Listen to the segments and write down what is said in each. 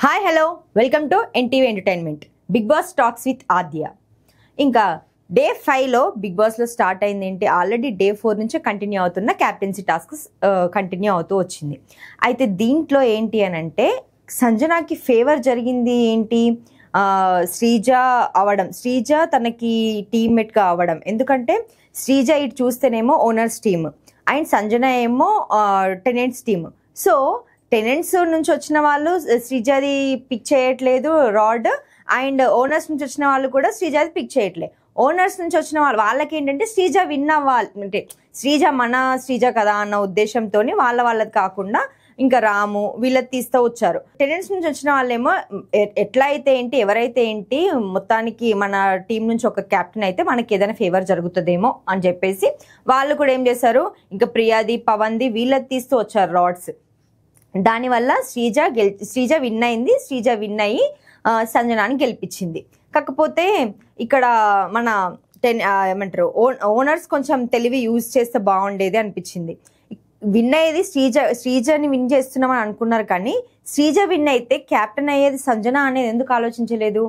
Hi hello welcome to NTV entertainment. Big boss talks with Aadya. ఇంకా day 5లో big బాస్లో start అయింది ఏంటి, ఆల్రెడీ డే 4 నుంచి కంటిన్యూ అవుతున్న క్యాప్టెన్సీ టాస్క్ కంటిన్యూ అవుతూ వచ్చింది. అయితే దీంట్లో ఏంటి అని అంటే సంజనాకి ఫేవర్ జరిగింది ఏంటి, శ్రీజ అవడం, శ్రీజ తనకి టీమ్మేట్గా అవ్వడం. ఎందుకంటే శ్రీజ ఇటు చూస్తేనేమో ఓనర్స్ టీమ్ అండ్ సంజన ఏమో టెనెంట్స్ టీమ్. సో టెనెంట్స్ నుంచి వచ్చిన వాళ్ళు శ్రీజాది పిక్ చేయట్లేదు రాడ్, అండ్ ఓనర్స్ నుంచి వచ్చిన వాళ్ళు కూడా శ్రీజాది పిక్ చేయట్లేదు. ఓనర్స్ నుంచి వచ్చిన వాళ్ళకి ఏంటంటే శ్రీజ విన్ అవ్వాలి, అంటే శ్రీజ మన శ్రీజ కదా అన్న ఉద్దేశంతో వాళ్ళది కాకుండా ఇంకా రాము వీళ్ళది తీస్తూ వచ్చారు. టెనెంట్స్ నుంచి వచ్చిన వాళ్ళేమో ఎట్లా అయితే ఏంటి, ఎవరైతే ఏంటి, మొత్తానికి మన టీం నుంచి ఒక కెప్టెన్ అయితే మనకి ఏదైనా ఫేవర్ జరుగుతుందేమో అని చెప్పేసి వాళ్ళు కూడా ఏం చేశారు, ఇంకా ప్రియాది పవన్ది వీళ్ళది తీస్తూ వచ్చారు రాడ్స్. దానివల్ల శ్రీజ విన్ అయింది. శ్రీజ విన్ అయ్యి సంజనాని గెలిపించింది. కాకపోతే ఇక్కడ మన ఏమంటారు ఓనర్స్ కొంచెం తెలివి యూజ్ చేస్తే బాగుండేది అనిపించింది. విన్ అయ్యేది శ్రీజని విన్ చేస్తున్నామని అనుకున్నారు, కానీ శ్రీజ విన్ అయితే క్యాప్టెన్ అయ్యేది సంజన అనేది ఎందుకు ఆలోచించలేదు?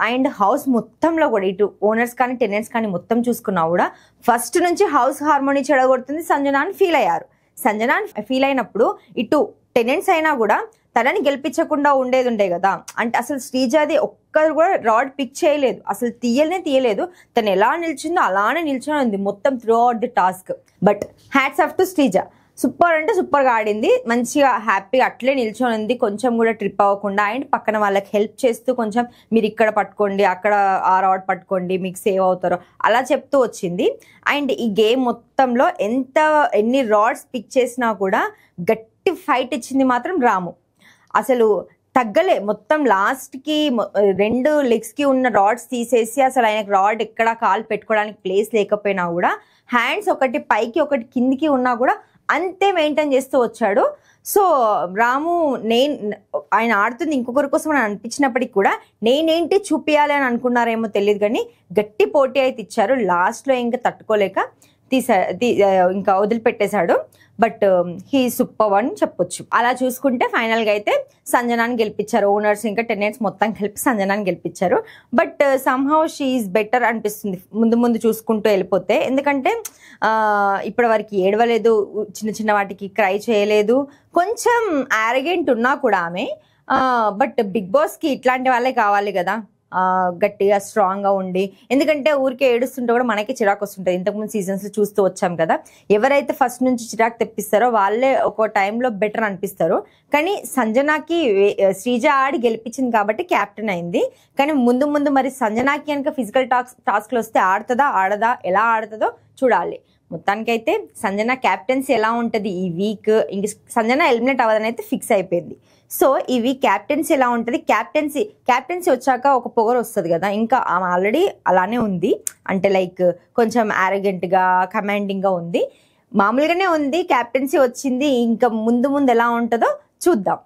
అండ్ హౌస్ మొత్తంలో కూడా ఇటు ఓనర్స్ కానీ టెనెంట్స్ కానీ మొత్తం చూసుకున్నా కూడా ఫస్ట్ నుంచి హౌస్ హార్మోనీ చెడగొడుతుంది సంజన అని ఫీల్ అయ్యారు. సంజన ఫీల్ అయినప్పుడు ఇటు టెనెంట్స్ అయినా కూడా తనని గెలిపించకుండా ఉండేది ఉండే కదా. అంటే అసలు శ్రీజాది ఒక్కరు కూడా రాడ్ పిక్ చేయలేదు, అసలు తీయలేదు. తను ఎలా నిల్చుందో అలానే నిల్చొని ఉంది మొత్తం through out the task. But hats off to Sreeja, super అంటే సూపర్గా ఆడింది, మంచిగా హ్యాపీగా అట్లే నిల్చొని ఉంది, కొంచెం కూడా ట్రిప్ అవ్వకుండా. అండ్ పక్కన వాళ్ళకి హెల్ప్ చేస్తూ కొంచెం మీరు ఇక్కడ పట్టుకోండి, అక్కడ ఆ రాడ్ పట్టుకోండి, మీకు సేవ్ అవుతారో అలా చెప్తూ వచ్చింది. అండ్ ఈ గేమ్ మొత్తంలో ఎన్ని రాడ్స్ పిక్ చేసినా కూడా గట్టి ఫైట్ ఇచ్చింది మాత్రం రాము. అసలు తగ్గలే, మొత్తం లాస్ట్కి 2 లెగ్స్కి ఉన్న రాడ్స్ తీసేసి అసలు ఆయనకు రాడ్ ఎక్కడ కాలు పెట్టుకోవడానికి ప్లేస్ లేకపోయినా కూడా హ్యాండ్స్ ఒకటి పైకి ఒకటి కిందికి ఉన్నా కూడా అంతే మెయింటైన్ చేస్తూ వచ్చాడు. సో రాము ఆయన ఆడుతుంది ఇంకొకరి కోసం అని అనిపించినప్పటికీ కూడా నేనేంటి చూపించాలి అని అనుకున్నారేమో తెలియదు, కానీ గట్టి పోటీ అయితే ఇచ్చారు. లాస్ట్లో ఇంకా తట్టుకోలేక ఇంకా వదిలిపెట్టేశాడు. బట్ హీ సూపర్ అని చెప్పొచ్చు. అలా చూసుకుంటే ఫైనల్గా అయితే సంజనాని గెలిపించారు. ఓనర్స్ ఇంకా టెనెంట్స్ మొత్తం కలిపి సంజనాని గెలిపించారు. But somehow she is better అనిపిస్తుంది ముందు చూసుకుంటూ వెళ్ళిపోతే. ఎందుకంటే ఇప్పటి వరకు ఏడవలేదు, చిన్న వాటికి క్రై చేయలేదు, కొంచెం యారగెంట్ ఉన్నా కూడా ఆమె. బట్ బిగ్ బాస్కి ఇట్లాంటి వాళ్ళే కావాలి కదా, గట్టిగా స్ట్రాంగ్గా ఉండి. ఎందుకంటే ఊరికే ఏడుస్తుంటే కూడా మనకి చిరాకు వస్తుంటుంది. ఇంతకుముందు సీజన్స్ చూస్తూ వచ్చాం కదా, ఎవరైతే ఫస్ట్ నుంచి చిరాకు తెప్పిస్తారో వాళ్ళే ఒక టైంలో బెటర్ అనిపిస్తారు. కానీ సంజనాకి శ్రీజ ఆడి గెలిపించింది కాబట్టి క్యాప్టెన్ అయింది. కానీ ముందు మరి సంజనాకి కనుక ఫిజికల్ టాస్క్లు వస్తే ఆడుతుందా ఆడదా, ఎలా ఆడుతుందో చూడాలి. మొత్తానికైతే సంజన క్యాప్టెన్సీ ఎలా ఉంటుంది ఈ వీక్, ఇంక సంజన ఎలిమినేట్ అవ్వదని అయితే ఫిక్స్ అయిపోయింది. సో ఈ వీక్ క్యాప్టెన్సీ ఎలా ఉంటుంది, క్యాప్టెన్సీ వచ్చాక ఒక పొగరు వస్తుంది కదా, ఇంకా ఆమె ఆల్రెడీ అలానే ఉంది. అంటే లైక్ కొంచెం యారగెంట్గా కమాండింగ్గా ఉంది, మామూలుగానే ఉంది. క్యాప్టెన్సీ వచ్చింది, ఇంకా ముందు ఎలా ఉంటుందో చూద్దాం.